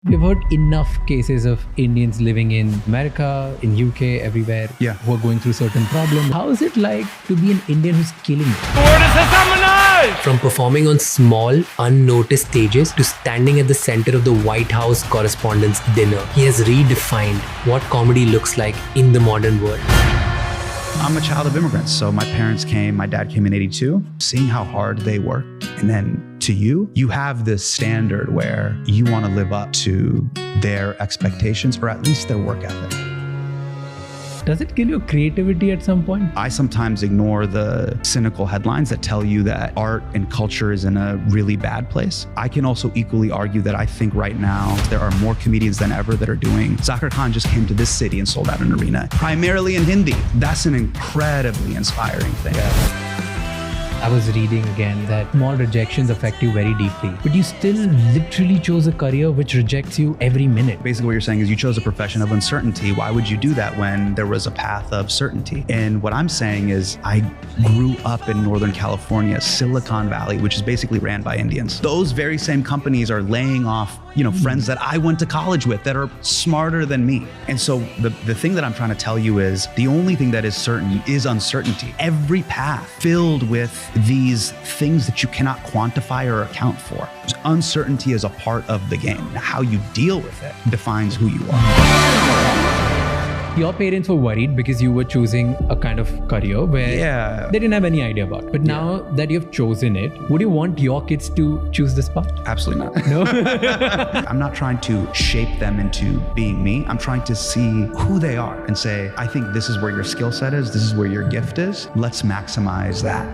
We've heard enough cases of Indians living in America, in UK, everywhere, who are going through certain problems. How is it like to be an Indian who's killing it? From performing on small, unnoticed stages to standing at the center of the White House Correspondents' Dinner, he has redefined what comedy looks like in the modern world. I'm a child of immigrants. So my parents came, my dad came in '82, seeing how hard they worked. And then to you have this standard where you want to live up to their expectations or at least their work ethic. Does it kill your creativity at some point? I sometimes ignore the cynical headlines that tell you that art and culture is in a really bad place. I can also equally argue that I think right now there are more comedians than ever that are doing. Zakir Khan just came to this city and sold out an arena, primarily in Hindi. That's an incredibly inspiring thing. I was reading again that small rejections affect you very deeply, but you still literally chose a career which rejects you every minute. Basically what you're saying is you chose a profession of uncertainty. Why would you do that when there was a path of certainty? And what I'm saying is I grew up in Northern California, Silicon Valley, which is basically ran by Indians. Those very same companies are laying off, friends that I went to college with that are smarter than me. And so the thing that I'm trying to tell you is the only thing that is certain is uncertainty. Every path filled with these things that you cannot quantify or account for. Uncertainty is a part of the game. How you deal with it defines who you are. Your parents were worried because you were choosing a kind of career where they didn't have any idea about. But now that you've chosen it, would you want your kids to choose this path? Absolutely not. No? I'm not trying to shape them into being me. I'm trying to see who they are and say, I think this is where your skill set is. This is where your gift is. Let's maximize that.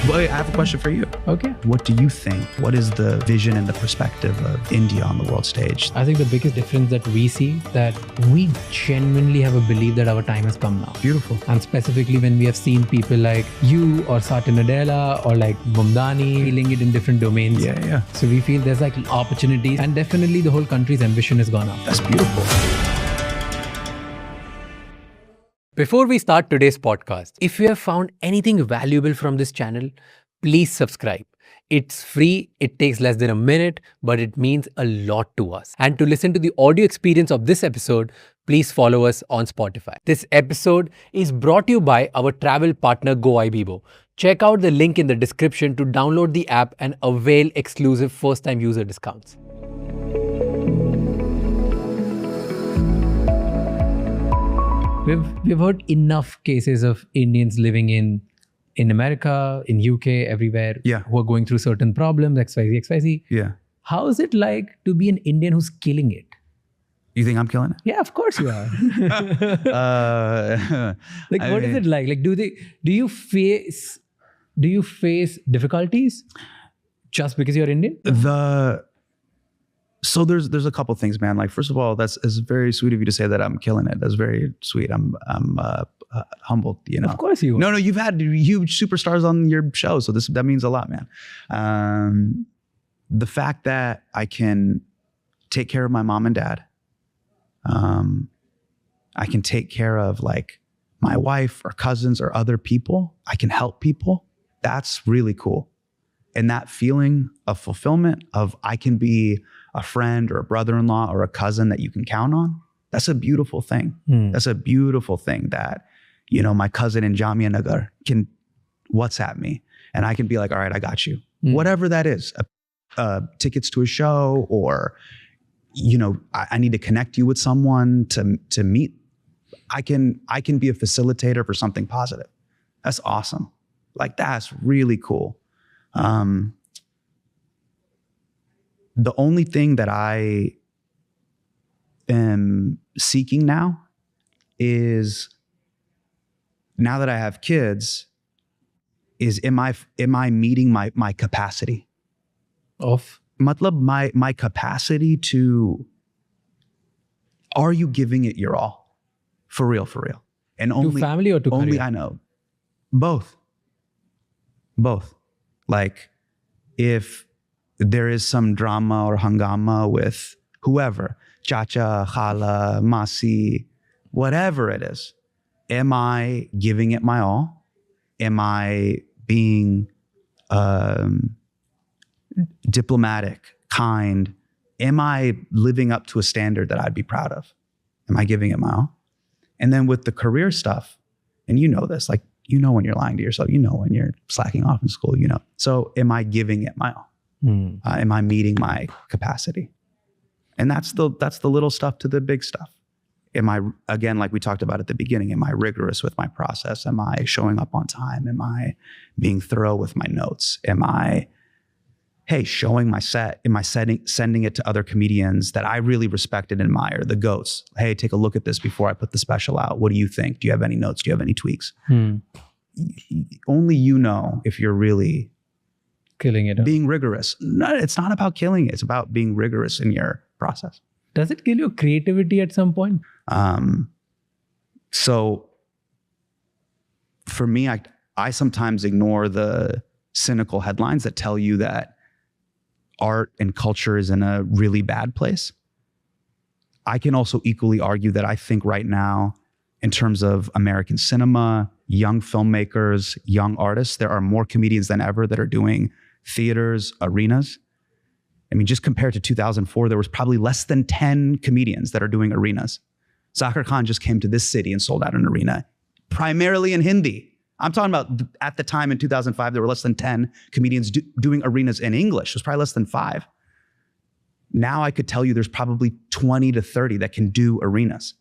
Well, I have a question for you. Okay. What do you think? What is the vision and the perspective of India on the world stage? I think the biggest difference that we see that we genuinely have a belief that our time has come now. Beautiful. And specifically when we have seen people like you or Satya Nadella or like Bumdani feeling it in different domains. Yeah. So we feel there's like opportunities and definitely the whole country's ambition has gone up. That's beautiful. Before we start today's podcast, if you have found anything valuable from this channel, please subscribe. It's free, it takes less than a minute, but it means a lot to us. And to listen to the audio experience of this episode, please follow us on Spotify. This episode is brought to you by our travel partner GoIbibo. Check out the link in the description to download the app and avail exclusive first-time user discounts. We've heard enough cases of Indians living in America, in UK, everywhere, who are going through certain problems, XYZ. Yeah. How is it like to be an Indian who's killing it? You think I'm killing it? Yeah, of course you are. What is it like? Like, do you face difficulties just because you're Indian? So there's a couple things, man. Like, first of all, it's very sweet of you to say that I'm killing it. That's very sweet. I'm humbled, Of course you are. No, you've had huge superstars on your show, so that means a lot, man. The fact that I can take care of my mom and dad, I can take care of like my wife or cousins or other people. I can help people. That's really cool. And that feeling of fulfillment of I can be a friend or a brother-in-law or a cousin that you can count on, that's a beautiful thing. That's a beautiful thing that, my cousin in Jamia Nagar can WhatsApp me and I can be like, all right, I got you. Whatever that is, tickets to a show or, I need to connect you with someone to meet. I can be a facilitator for something positive. That's awesome. Like, that's really cool. The only thing that I am seeking now is, now that I have kids, is am I meeting my capacity Of? Matlab, my capacity to, are you giving it your all? For real. And only to family or to only career? I know. Both. Like, if there is some drama or hangama with whoever, chacha, khala, masi, whatever it is, am I giving it my all? Am I being diplomatic, kind, am I living up to a standard that I'd be proud of? Am I giving it my all? And then with the career stuff, and you know this, like, you know when you're lying to yourself, you know when you're slacking off in school, you know. So am I giving it my all? Am I meeting my capacity? And that's the little stuff to the big stuff. Am I, again, like we talked about at the beginning, am I rigorous with my process? Am I showing up on time? Am I being thorough with my notes? Am I, hey, showing my set? Am I sending it to other comedians that I really respect and admire, the GOATs? Hey, take a look at this before I put the special out. What do you think? Do you have any notes? Do you have any tweaks? Only you know if you're really killing it. Being rigorous. No, it's not about killing it. It's about being rigorous in your process. Does it kill your creativity at some point? So for me, I sometimes ignore the cynical headlines that tell you that art and culture is in a really bad place. I can also equally argue that I think right now, in terms of American cinema, young filmmakers, young artists, there are more comedians than ever that are doing theaters, arenas. I mean, just compared to 2004, there was probably less than 10 comedians that are doing arenas. Zakir Khan just came to this city and sold out an arena, primarily in Hindi. I'm talking about at the time in 2005, there were less than 10 comedians doing arenas in English. It was probably less than 5. Now I could tell you there's probably 20 to 30 that can do arenas.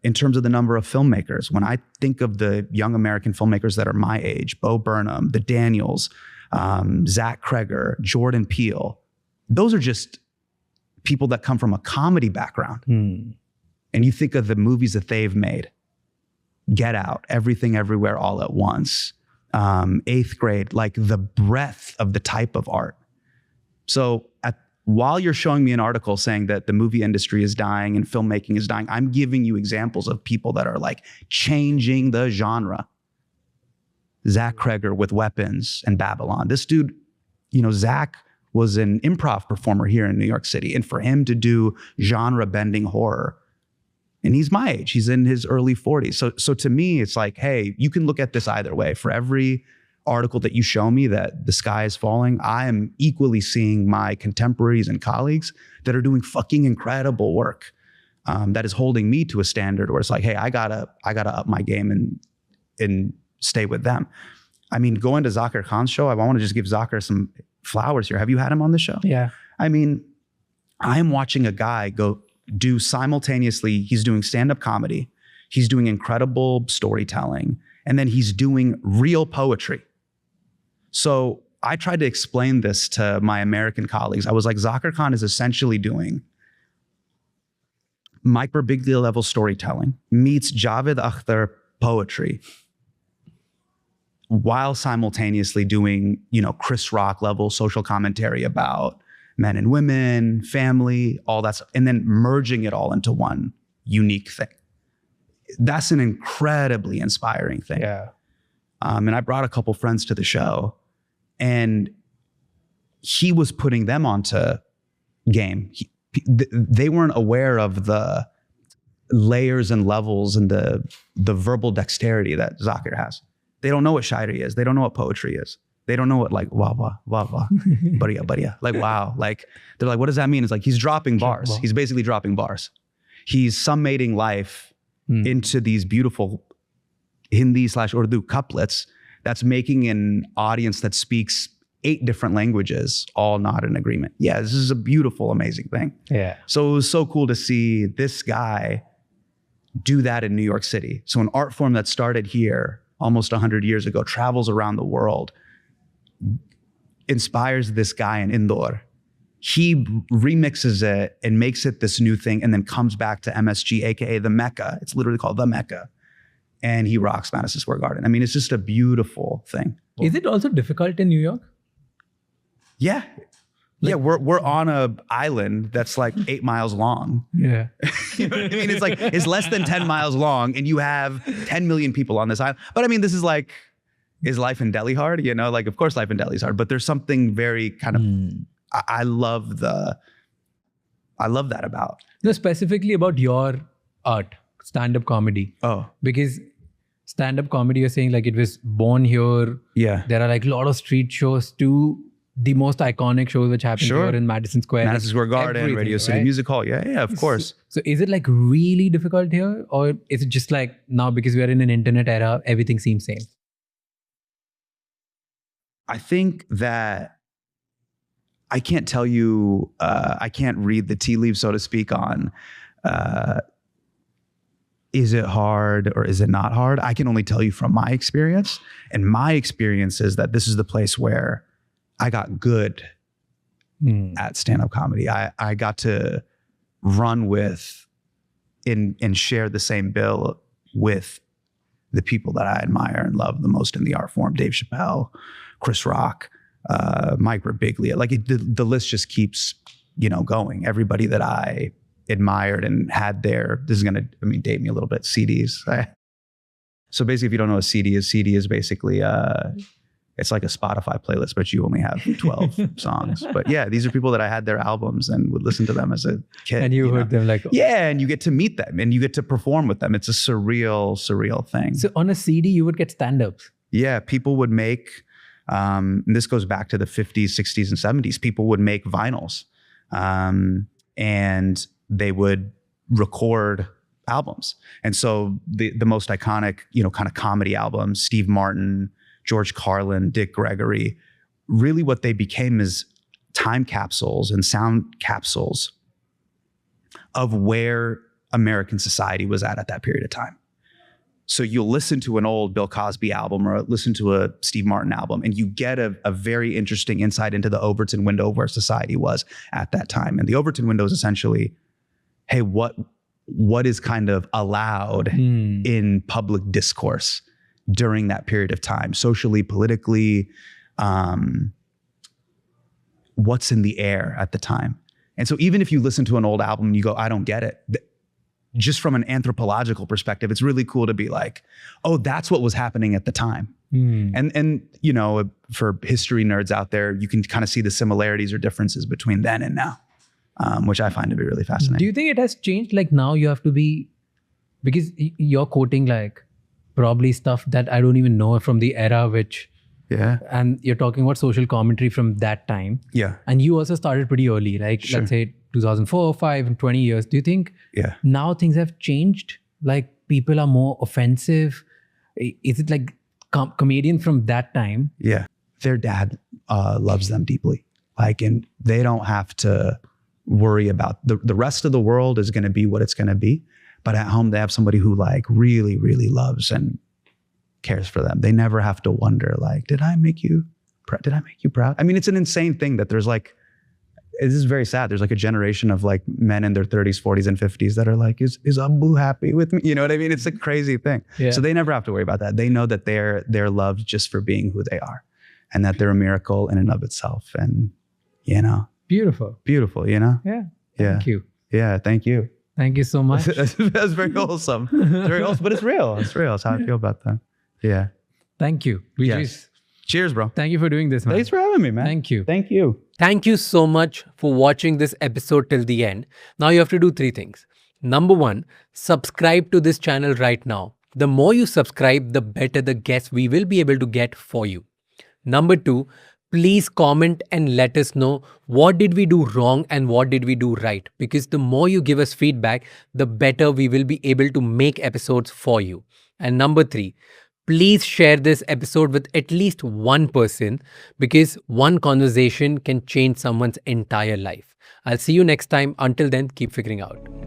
In terms of the number of filmmakers, when I think of the young American filmmakers that are my age, Bo Burnham, the Daniels, Zach Kreger, Jordan Peele, those are just people that come from a comedy background. And you think of the movies that they've made. Get Out, Everything Everywhere All at Once, 8th Grade, like the breadth of the type of art. So while you're showing me an article saying that the movie industry is dying and filmmaking is dying, I'm giving you examples of people that are like changing the genre. Zach Kreger with Weapons and Babylon. This dude, Zach was an improv performer here in New York City. And for him to do genre bending horror, and he's my age, he's in his early 40s. So to me, it's like, hey, you can look at this either way. For every article that you show me that the sky is falling, I am equally seeing my contemporaries and colleagues that are doing fucking incredible work that is holding me to a standard where it's like, hey, I gotta up my game and stay with them. I mean, going to Zakir Khan's show, I want to just give Zakir some flowers here. Have you had him on the show? Yeah. I mean, I'm watching a guy go do simultaneously, he's doing stand-up comedy, he's doing incredible storytelling, and then he's doing real poetry. So I tried to explain this to my American colleagues. I was like, Zakir Khan is essentially doing Mike Birbiglia level storytelling meets Javed Akhtar poetry while simultaneously doing, Chris Rock level social commentary about men and women, family, all that stuff, and then merging it all into one unique thing. That's an incredibly inspiring thing. Yeah. And I brought a couple friends to the show, and he was putting them onto game. They weren't aware of the layers and levels and the verbal dexterity that Zakir has. They don't know what shairi is. They don't know what poetry is. They don't know what like wah wah wah wah, bariya. Like wow, like they're like, what does that mean? It's like he's dropping bars. He's basically dropping bars. He's summating life into these beautiful Hindi/Urdu couplets that's making an audience that speaks 8 different languages all nod in agreement. Yeah, this is a beautiful, amazing thing. Yeah. So it was so cool to see this guy do that in New York City. So an art form that started here almost 100 years ago, travels around the world, inspires this guy in Indore. He remixes it and makes it this new thing, and then comes back to MSG, aka the Mecca. It's literally called the Mecca. And he rocks Madison Square Garden. I mean, it's just a beautiful thing. Is it also difficult in New York? Yeah. Yeah, we're on a island that's like 8 miles long. Yeah. You know what I mean? It's like, it's less than 10 miles long, and you have 10 million people on this island. But I mean, this is like, is life in Delhi hard? Like, of course life in Delhi is hard, but there's something very kind of, I love that about. No, specifically about your art, stand-up comedy. Oh. Because stand-up comedy, you're saying like it was born here. Yeah. There are like a lot of street shows to the most iconic shows which happen Sure. here in Madison Square. Madison Square Garden, everything, Radio City right? Music Hall. Yeah, of course. So is it like really difficult here, or is it just like now because we are in an internet era, everything seems same? I think that I can't tell you, I can't read the tea leaves, so to speak, on is it hard or is it not hard? I can only tell you from my experience. And my experience is that this is the place where I got good at stand-up comedy. I got to run with and share the same bill with the people that I admire and love the most in the art form. Dave Chappelle, Chris Rock, Mike Birbiglia. Like the list just keeps, going. Everybody that I admired and had there, this is going to, date me a little bit, CDs. So basically, if you don't know what CD is basically, it's like a Spotify playlist, but you only have 12 songs. But yeah, these are people that I had their albums and would listen to them as a kid. And you heard them like... Yeah, and you get to meet them and you get to perform with them. It's a surreal thing. So on a CD, you would get stand-ups. Yeah, people would make, and this goes back to the 50s, 60s, and 70s. People would make vinyls and they would record albums. And so the most iconic, kind of comedy albums, Steve Martin, George Carlin, Dick Gregory, really what they became is time capsules and sound capsules of where American society was at that period of time. So you'll listen to an old Bill Cosby album or listen to a Steve Martin album, and you get a very interesting insight into the Overton window of where society was at that time. And the Overton window is essentially, hey, what is kind of allowed in public discourse during that period of time, socially, politically, what's in the air at the time. And so even if you listen to an old album and you go, I don't get it, just from an anthropological perspective, it's really cool to be like, oh, that's what was happening at the time. And for history nerds out there, you can kind of see the similarities or differences between then and now, which I find to be really fascinating. Do you think it has changed? Like now you have to be, because you're quoting like probably stuff that I don't even know from the era, and you're talking about social commentary from that time. Yeah. And you also started pretty early, like let's say 2004, 5, and 20 years. Do you think now things have changed? Like people are more offensive? Is it like comedians from that time? Yeah. Their dad loves them deeply. And they don't have to worry about the rest of the world is going to be what it's going to be. But at home, they have somebody who really, really loves and cares for them. They never have to wonder did I make you proud? It's an insane thing that there's this is very sad. There's a generation of men in their 30s, 40s, and 50s that are is Abu happy with me? You know what I mean? It's a crazy thing. Yeah. So they never have to worry about that. They know that they're loved just for being who they are, and that they're a miracle in and of itself. And beautiful, Yeah. Thank you. Yeah. Thank you. Thank you so much. That's very wholesome. It's very wholesome, but it's real. It's real. It's how I feel about that. Yeah. Thank you. Cheers, bro. Thank you for doing this, man. Thanks for having me, man. Thank you. Thank you. Thank you so much for watching this episode till the end. Now you have to do 3 things. Number 1, subscribe to this channel right now. The more you subscribe, the better the guests we will be able to get for you. Number 2, please comment and let us know what did we do wrong and what did we do right. Because the more you give us feedback, the better we will be able to make episodes for you. And number 3, please share this episode with at least one person, because one conversation can change someone's entire life. I'll see you next time. Until then, keep figuring out.